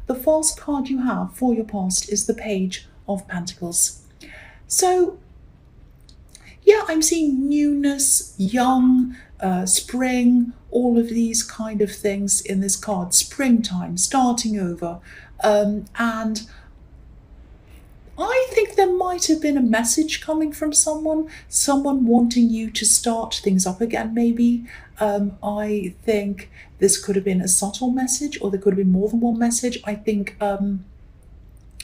the first card you have for your past is the Page of Pentacles. So yeah, I'm seeing newness, young, spring, all of these kind of things in this card. Springtime, starting over. And I think there might have been a message coming from someone wanting you to start things up again, maybe. I think this could have been a subtle message, or there could have been more than one message. I think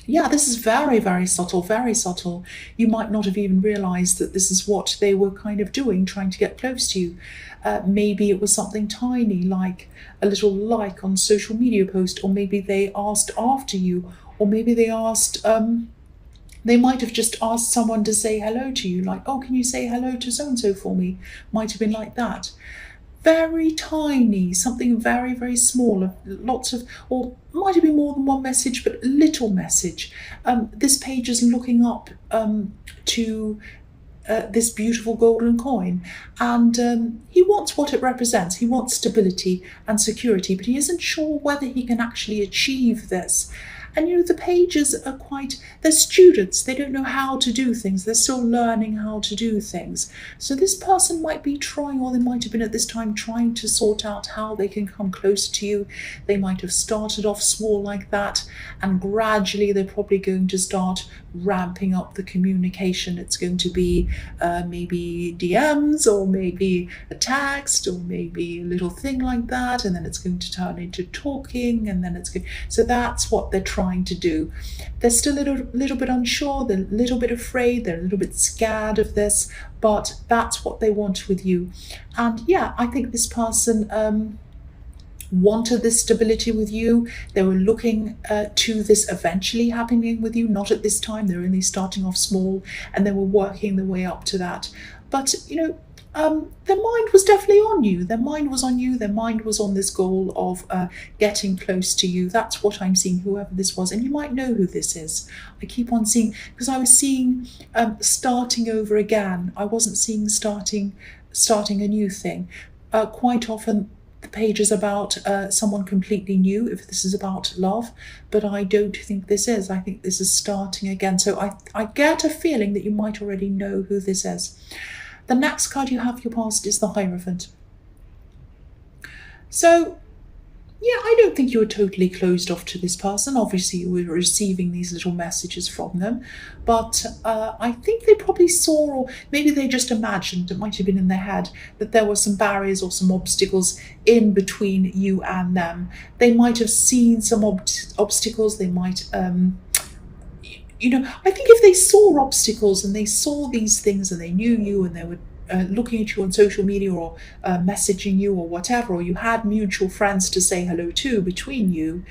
yeah, this is very, very subtle, very subtle. You might not have even realized that this is what they were kind of doing, trying to get close to you. Maybe it was something tiny, like a little like on social media post, or maybe they asked after you, or maybe they asked, they might have just asked someone to say hello to you, like, oh, can you say hello to so-and-so for me? Might have been like that. Very tiny, something very, very small, lots of, or might have been more than one message, but little message. This page is looking up to this beautiful golden coin, and he wants what it represents. He wants stability and security, but he isn't sure whether he can actually achieve this. And you know, the pages are they're students. They don't know how to do things. They're still learning how to do things. So this person might be trying, or they might have been at this time trying to sort out how they can come close to you. They might have started off small like that, and gradually they're probably going to start ramping up the communication. It's going to be maybe DMs, or maybe a text, or maybe a little thing like that, and then it's going to turn into talking, and then it's going. So that's what they're trying to do. They're still a little bit unsure, they're a little bit afraid, they're a little bit scared of this, but that's what they want with you. And yeah, I think this person wanted this stability with you. They were looking to this eventually happening with you, not at this time. They're only starting off small, and they were working their way up to that. But you know, their mind was definitely on you. Their mind was on you. Their mind was on this goal of getting close to you. That's what I'm seeing, whoever this was. And you might know who this is. I keep on seeing, because I was seeing starting over again. I wasn't seeing starting a new thing. Quite often the page is about someone completely new, if this is about love, but I don't think this is. I think this is starting again. So I get a feeling that you might already know who this is. The next card you have for your past is the Hierophant. So, yeah, I don't think you were totally closed off to this person. Obviously, you were receiving these little messages from them. But I think they probably saw, or maybe they just imagined, it might have been in their head, that there were some barriers or some obstacles in between you and them. They might have seen some obstacles. They might... you know, I think if they saw obstacles and they saw these things and they knew you and they were looking at you on social media, or messaging you, or whatever, or you had mutual friends to say hello to between you,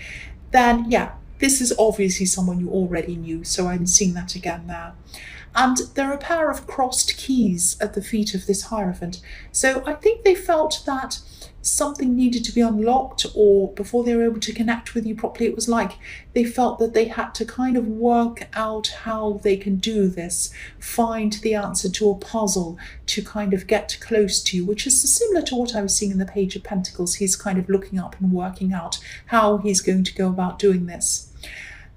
then yeah, this is obviously someone you already knew. So I'm seeing that again there. And there are a pair of crossed keys at the feet of this Hierophant. So I think they felt that something needed to be unlocked, or before they were able to connect with you properly, it was like they felt that they had to kind of work out how they can do this, find the answer to a puzzle to kind of get close to you, which is similar to what I was seeing in the Page of Pentacles. He's kind of looking up and working out how he's going to go about doing this.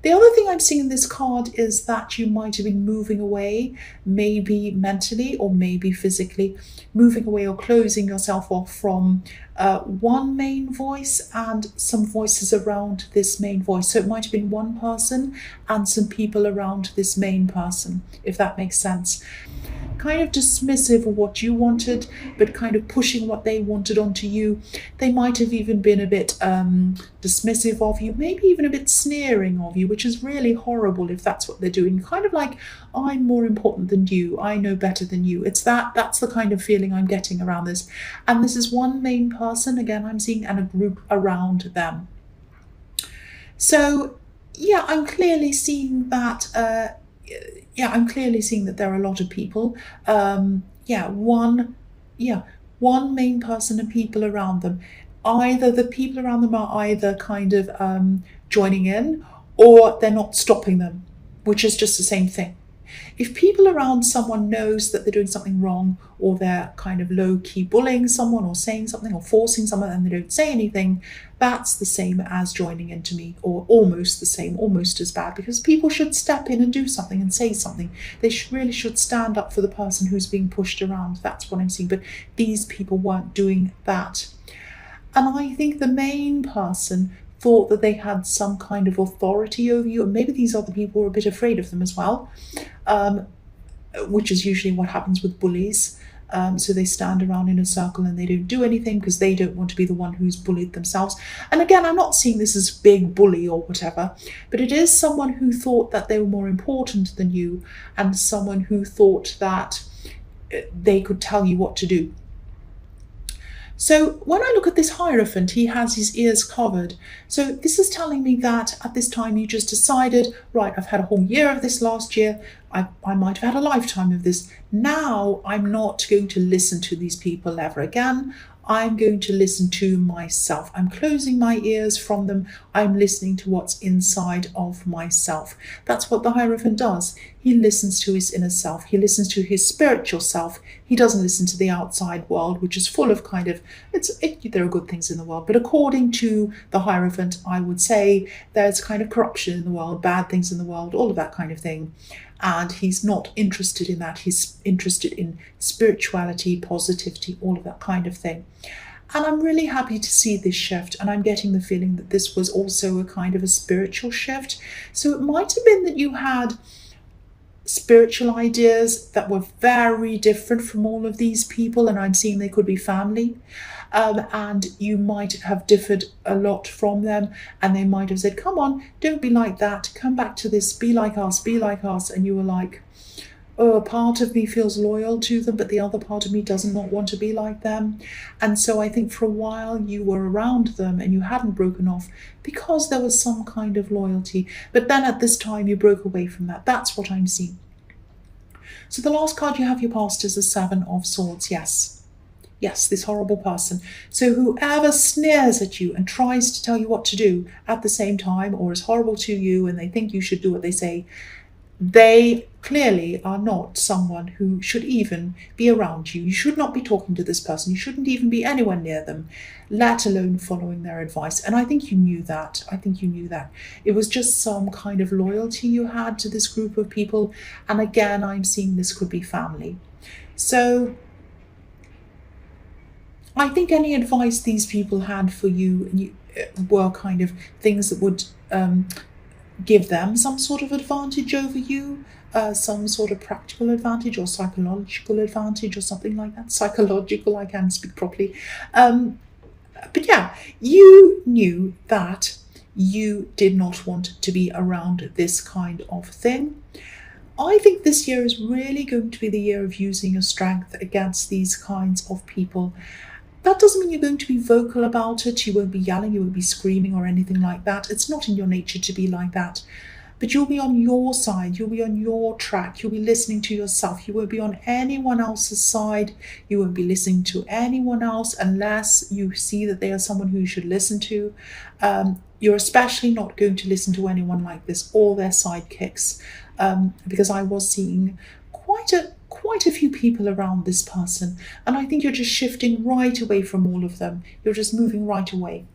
The other thing I'm seeing in this card is that you might have been moving away, maybe mentally or maybe physically, moving away or closing yourself off from one main voice and some voices around this main voice. So it might have been one person and some people around this main person, if that makes sense. Kind of dismissive of what you wanted, but kind of pushing what they wanted onto you. They might have even been a bit dismissive of you, maybe even a bit sneering of you, which is really horrible if that's what they're doing. Kind of like, I'm more important than you, I know better than you. That's the kind of feeling I'm getting around this. And this is one main person, again, I'm seeing, and a group around them. So yeah, I'm clearly seeing that I'm clearly seeing that there are a lot of people. One main person and people around them. Either the people around them are either kind of joining in, or they're not stopping them, which is just the same thing. If people around someone knows that they're doing something wrong, or they're kind of low-key bullying someone or saying something or forcing someone and they don't say anything, that's the same as joining into me, or almost the same, almost as bad, because people should step in and do something and say something. They really should stand up for the person who's being pushed around. That's what I'm seeing. But these people weren't doing that. And I think the main person thought that they had some kind of authority over you, and maybe these other people were a bit afraid of them as well, which is usually what happens with bullies. So they stand around in a circle and they don't do anything because they don't want to be the one who's bullied themselves. And again, I'm not seeing this as big bully or whatever, but it is someone who thought that they were more important than you, and someone who thought that they could tell you what to do. So when I look at this Hierophant, he has his ears covered. So this is telling me that at this time you just decided, right, I've had a whole year of this last year. I might have had a lifetime of this. Now I'm not going to listen to these people ever again. I'm going to listen to myself. I'm closing my ears from them. I'm listening to what's inside of myself. That's what the Hierophant does. He listens to his inner self. He listens to his spiritual self. He doesn't listen to the outside world, which is full of kind of, there are good things in the world. But according to the Hierophant, I would say there's kind of corruption in the world, bad things in the world, all of that kind of thing. And he's not interested in that. He's interested in spirituality, positivity, all of that kind of thing. And I'm really happy to see this shift. And I'm getting the feeling that this was also a kind of a spiritual shift. So it might have been that you had spiritual ideas that were very different from all of these people. And I'm seeing they could be family. And you might have differed a lot from them, and they might have said, come on, don't be like that, come back to this, be like us, be like us. And you were like, oh, a part of me feels loyal to them, but the other part of me does not want to be like them. And so I think for a while you were around them and you hadn't broken off because there was some kind of loyalty. But then at this time you broke away from that. That's what I'm seeing. So the last card you have your past is the Seven of Swords. Yes, this horrible person. So whoever sneers at you and tries to tell you what to do at the same time, or is horrible to you and they think you should do what they say, they clearly are not someone who should even be around you. You should not be talking to this person. You shouldn't even be anywhere near them, let alone following their advice. And I think you knew that. It was just some kind of loyalty you had to this group of people. And again, I'm seeing this could be family. So I think any advice these people had for you were kind of things that would give them some sort of advantage over you, some sort of practical advantage or psychological advantage or something like that. Psychological, I can speak properly. But yeah, you knew that you did not want to be around this kind of thing. I think this year is really going to be the year of using your strength against these kinds of people. That doesn't mean you're going to be vocal about it. You won't be yelling, you won't be screaming or anything like that. It's not in your nature to be like that. But you'll be on your side. You'll be on your track. You'll be listening to yourself. You won't be on anyone else's side. You won't be listening to anyone else unless you see that they are someone who you should listen to. You're especially not going to listen to anyone like this or their sidekicks, because I was seeing quite a few people around this person, and I think you're just shifting right away from all of them. You're just moving right away.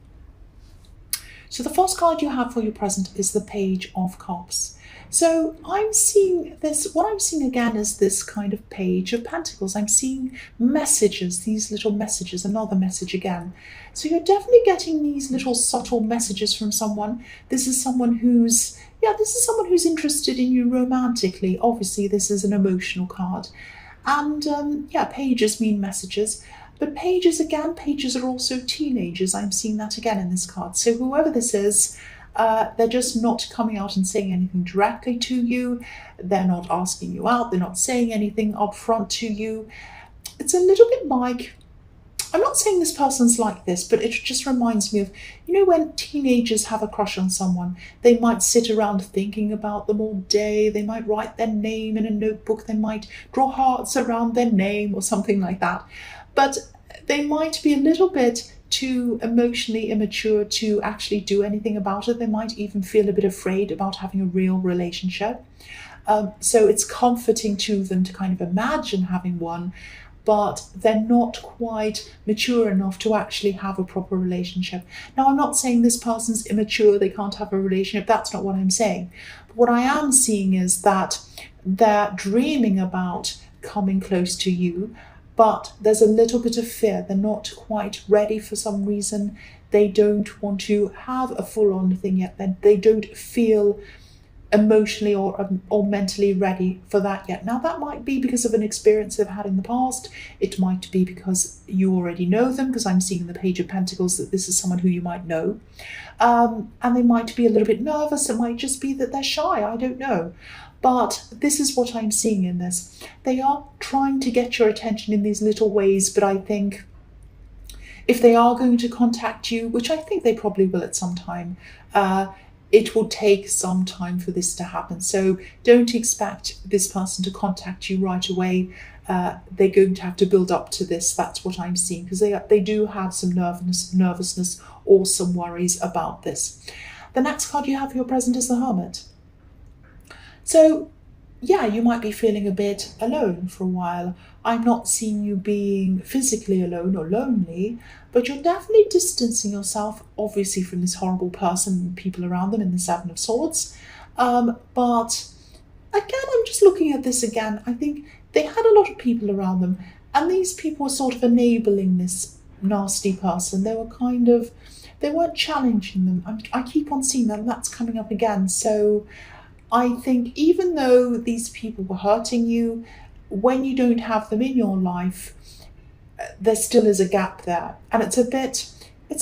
So the first card you have for your present is the Page of Cups. So I'm seeing this, what I'm seeing again is this kind of Page of Pentacles. I'm seeing messages, these little messages, another message again. So you're definitely getting these little subtle messages from someone. This is someone who's interested in you romantically. Obviously, this is an emotional card. And pages mean messages. But pages are also teenagers. I'm seeing that again in this card. So whoever this is, they're just not coming out and saying anything directly to you. They're not asking you out. They're not saying anything up front to you. It's a little bit like, I'm not saying this person's like this, but it just reminds me of, when teenagers have a crush on someone, they might sit around thinking about them all day. They might write their name in a notebook. They might draw hearts around their name or something like that. But they might be a little bit too emotionally immature to actually do anything about it. They might even feel a bit afraid about having a real relationship. So it's comforting to them to kind of imagine having one, but they're not quite mature enough to actually have a proper relationship. Now, I'm not saying this person's immature, they can't have a relationship, that's not what I'm saying. But what I am seeing is that they're dreaming about coming close to you, but there's a little bit of fear. They're not quite ready for some reason. They don't want to have a full-on thing yet. They don't feel emotionally or mentally ready for that yet. Now, that might be because of an experience they've had in the past. It might be because you already know them, because I'm seeing in the Page of Pentacles that this is someone who you might know. And they might be a little bit nervous. It might just be that they're shy. I don't know. But this is what I'm seeing in this. They are trying to get your attention in these little ways, but I think if they are going to contact you, which I think they probably will at some time, it will take some time for this to happen. So don't expect this person to contact you right away. They're going to have to build up to this. That's what I'm seeing, because they do have some nervousness or some worries about this. The next card you have for your present is the Hermit. So yeah, you might be feeling a bit alone for a while. I'm not seeing you being physically alone or lonely, but you're definitely distancing yourself, obviously, from this horrible person and people around them in the Seven of Swords. But again, I'm just looking at this again. I think they had a lot of people around them, and these people were sort of enabling this nasty person. They weren't challenging them. I keep on seeing that, and that's coming up again. So I think even though these people were hurting you, when you don't have them in your life, there still is a gap there. And it's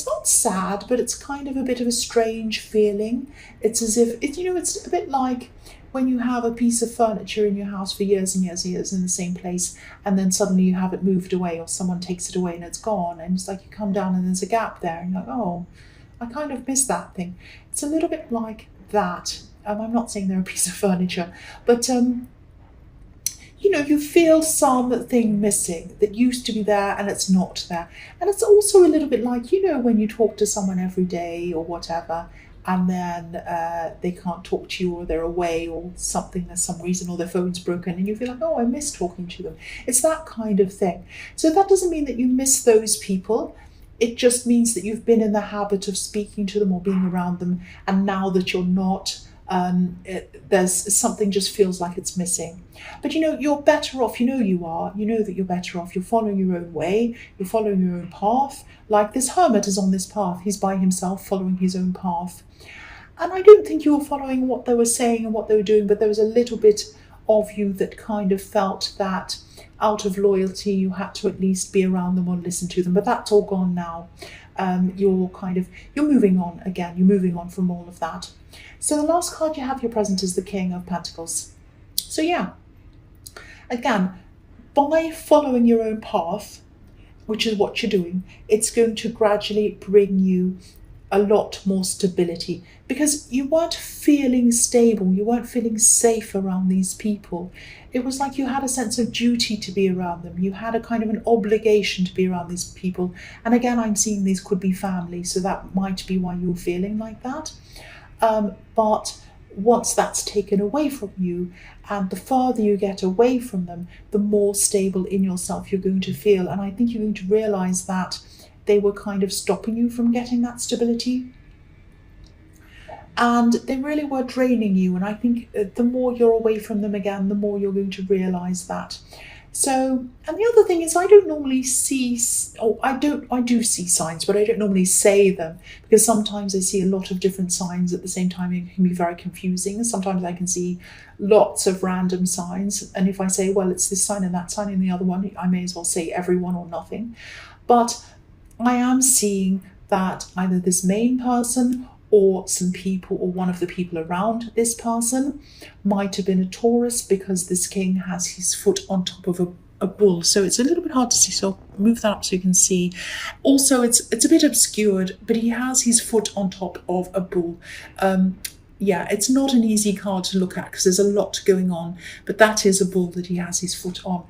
not sad, but it's kind of a bit of a strange feeling. It's as if, it's a bit like when you have a piece of furniture in your house for years and years and years in the same place, and then suddenly you have it moved away or someone takes it away and it's gone. And it's like you come down and there's a gap there and you're like, oh, I kind of miss that thing. It's a little bit like that. I'm not saying they're a piece of furniture, but you feel something missing that used to be there and it's not there. And it's also a little bit like, when you talk to someone every day or whatever, and then they can't talk to you, or they're away or something, there's some reason, or their phone's broken, and you feel like, oh, I miss talking to them. It's that kind of thing. So that doesn't mean that you miss those people. It just means that you've been in the habit of speaking to them or being around them, and now that you're not, there's something just feels like it's missing. But you're better off. You are. You know that you're better off. You're following your own way. You're following your own path. Like this Hermit is on this path. He's by himself, following his own path. And I don't think you were following what they were saying and what they were doing, but there was a little bit of you that kind of felt that out of loyalty you had to at least be around them or listen to them. But that's all gone now. You're moving on again. You're moving on from all of that. So the last card you have your present is the King of Pentacles. So yeah, again, by following your own path, which is what you're doing, it's going to gradually bring you a lot more stability, because you weren't feeling stable, you weren't feeling safe around these people. It was like you had a sense of duty to be around them. You had a kind of an obligation to be around these people. And again, I'm seeing these could be family, so that might be why you're feeling like that. But once that's taken away from you, and the further you get away from them, the more stable in yourself you're going to feel. And I think you're going to realize that they were kind of stopping you from getting that stability. And they really were draining you. And I think the more you're away from them again, the more you're going to realize that. So, and the other thing is, I don't normally see, I do see signs, but I don't normally say them, because sometimes I see a lot of different signs at the same time. It can be very confusing. Sometimes I can see lots of random signs. And if I say, well, it's this sign and that sign and the other one, I may as well say everyone or nothing. But I am seeing that either this main person or some people, or one of the people around this person, might have been a Taurus, because this king has his foot on top of a bull. So it's a little bit hard to see, so I'll move that up so you can see. Also, it's a bit obscured, but he has his foot on top of a bull. Yeah, it's not an easy card to look at because there's a lot going on, but that is a bull that he has his foot on.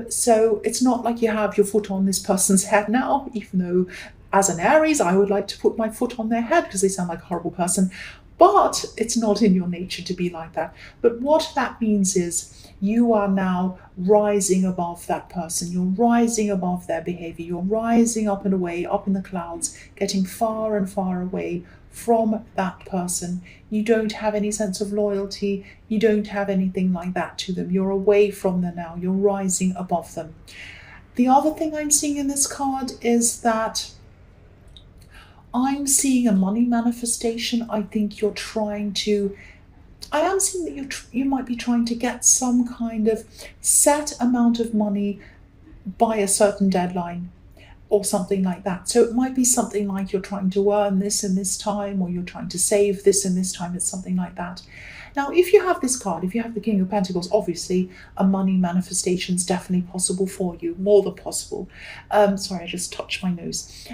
So it's not like you have your foot on this person's head now, even though as an Aries, I would like to put my foot on their head because they sound like a horrible person. But it's not in your nature to be like that. But what that means is you are now rising above that person. You're rising above their behavior. You're rising up and away, up in the clouds, getting far and far away from that person. You don't have any sense of loyalty. You don't have anything like that to them. You're away from them now. You're rising above them. The other thing I'm seeing in this card is that I'm seeing a money manifestation. I think you're trying to, I am seeing that you might be trying to get some kind of set amount of money by a certain deadline or something like that. So it might be something like you're trying to earn this in this time, or you're trying to save this in this time. It's something like that. Now, if you have this card, if you have the King of Pentacles, obviously a money manifestation is definitely possible for you, more than possible. Sorry, I just touched my nose.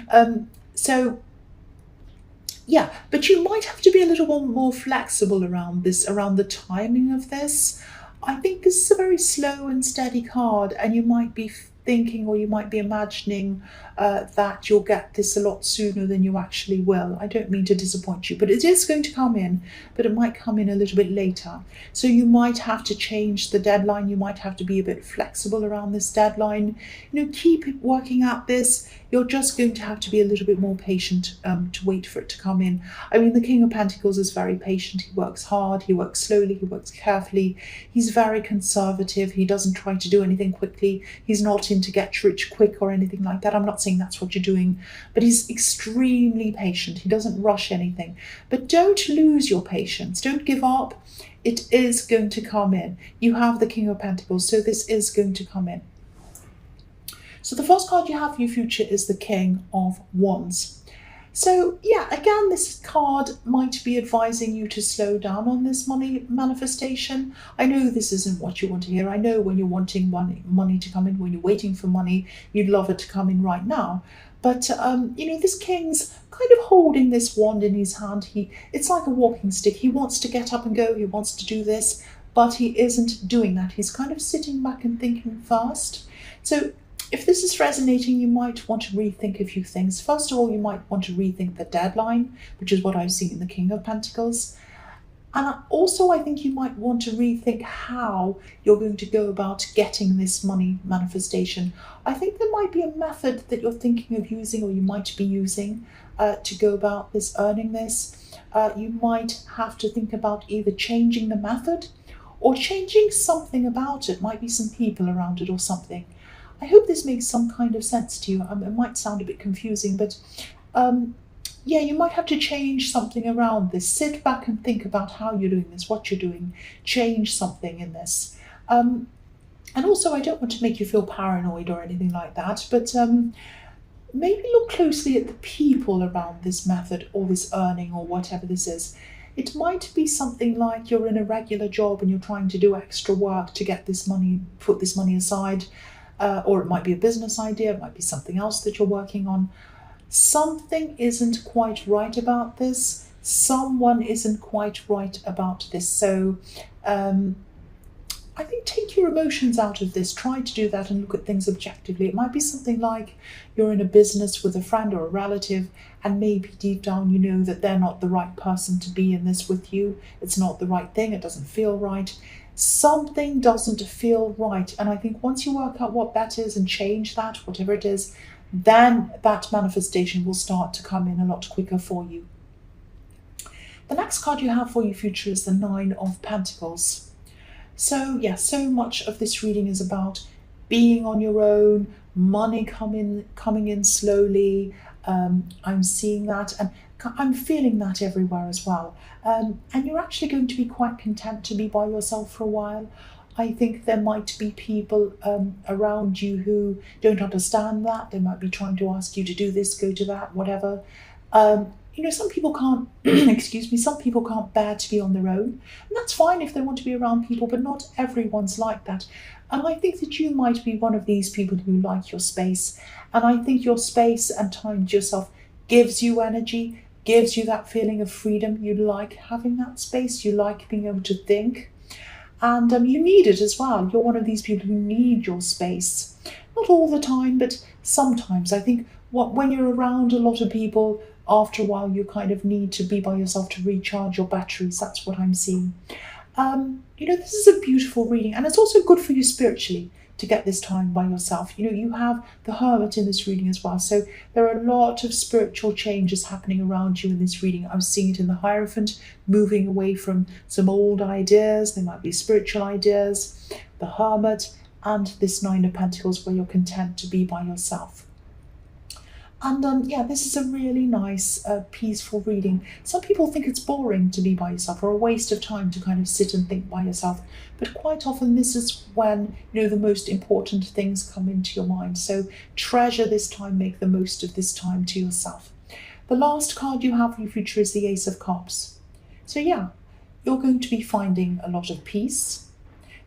Yeah, but you might have to be a little more flexible around this, around the timing of this. I think this is a very slow and steady card, and you might be thinking, or you might be imagining that you'll get this a lot sooner than you actually will. I don't mean to disappoint you, but it is going to come in, but it might come in a little bit later. So you might have to change the deadline. You might have to be a bit flexible around this deadline. Keep working at this. You're just going to have to be a little bit more patient to wait for it to come in. I mean, the King of Pentacles is very patient. He works hard, he works slowly, he works carefully. He's very conservative. He doesn't try to do anything quickly. He's not into get rich quick or anything like that. I'm not saying that's what you're doing, but he's extremely patient. He doesn't rush anything. But don't lose your patience. Don't give up. It is going to come in. You have the King of Pentacles, so this is going to come in. So the first card you have for your future is the King of Wands. So yeah, again, this card might be advising you to slow down on this money manifestation. I know this isn't what you want to hear. I know when you're wanting money to come in, when you're waiting for money, you'd love it to come in right now. But this king's kind of holding this wand in his hand. It's like a walking stick. He wants to get up and go. He wants to do this, but he isn't doing that. He's kind of sitting back and thinking first. So if this is resonating, you might want to rethink a few things. First of all, you might want to rethink the deadline, which is what I've seen in the King of Pentacles. And also, I think you might want to rethink how you're going to go about getting this money manifestation. I think there might be a method that you're thinking of using, or you might be using, to go about this, earning this. You might have to think about either changing the method or changing something about it. Might be some people around it or something. I hope this makes some kind of sense to you. It might sound a bit confusing, but yeah, you might have to change something around this. Sit back and think about how you're doing this, what you're doing. Change something in this. And also, I don't want to make you feel paranoid or anything like that, but maybe look closely at the people around this method or this earning or whatever this is. It might be something like you're in a regular job and you're trying to do extra work to get this money, put this money aside. Or it might be a business idea, it might be something else that you're working on. Something isn't quite right about this. Someone isn't quite right about this. So I think take your emotions out of this. Try to do that and look at things objectively. It might be something like you're in a business with a friend or a relative, and maybe deep down you know that they're not the right person to be in this with you. It's not the right thing. It doesn't feel right. Something doesn't feel right. And I think once you work out what that is and change that, whatever it is, then that manifestation will start to come in a lot quicker for you. The next card you have for your future is the Nine of Pentacles. So yeah, so much of this reading is about being on your own, money coming in slowly. I'm seeing that, and I'm feeling that everywhere as well. And you're actually going to be quite content to be by yourself for a while. I think there might be people around you who don't understand that. They might be trying to ask you to do this, go to that, whatever. Some people can't, excuse me, some people can't bear to be on their own. And that's fine if they want to be around people, but not everyone's like that. And I think that you might be one of these people who like your space. And I think your space and time to yourself gives you energy, gives you that feeling of freedom. You like having that space. You like being able to think. And you need it as well. You're one of these people who need your space. Not all the time, but sometimes. I think when you're around a lot of people, after a while you kind of need to be by yourself to recharge your batteries. That's what I'm seeing. This is a beautiful reading, and it's also good for you spiritually to get this time by yourself. You have the Hermit in this reading as well, so there are a lot of spiritual changes happening around you in this reading. I'm seeing it in the Hierophant, moving away from some old ideas. There might be spiritual ideas, the Hermit, and this Nine of Pentacles, where you're content to be by yourself. And this is a really nice, peaceful reading. Some people think it's boring to be by yourself, or a waste of time to kind of sit and think by yourself. But quite often this is when, the most important things come into your mind. So treasure this time, make the most of this time to yourself. The last card you have for your future is the Ace of Cups. So yeah, you're going to be finding a lot of peace.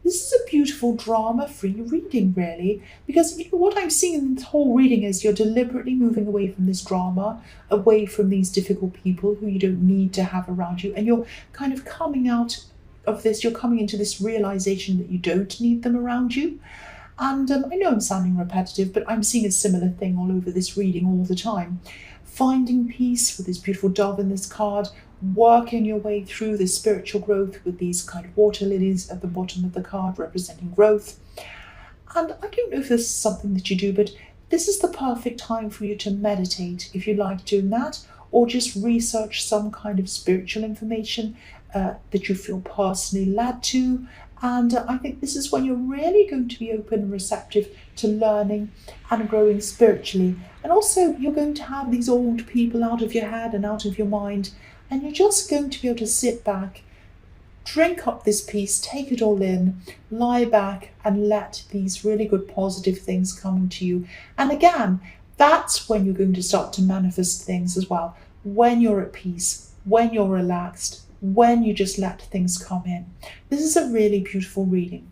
This is a beautiful drama-free reading, really, because what I'm seeing in this whole reading is you're deliberately moving away from this drama, away from these difficult people who you don't need to have around you, and you're kind of coming out of this, you're coming into this realization that you don't need them around you. And I know I'm sounding repetitive, but I'm seeing a similar thing all over this reading all the time. Finding peace with this beautiful dove in this card, working your way through this spiritual growth with these kind of water lilies at the bottom of the card representing growth. And I don't know if this is something that you do, but this is the perfect time for you to meditate if you like doing that, or just research some kind of spiritual information that you feel personally led to. And I think this is when you're really going to be open and receptive to learning and growing spiritually. And also you're going to have these old people out of your head and out of your mind, and you're just going to be able to sit back, drink up this peace, take it all in, lie back and let these really good positive things come into you. And again, that's when you're going to start to manifest things as well. When you're at peace, when you're relaxed, when you just let things come in. This is a really beautiful reading.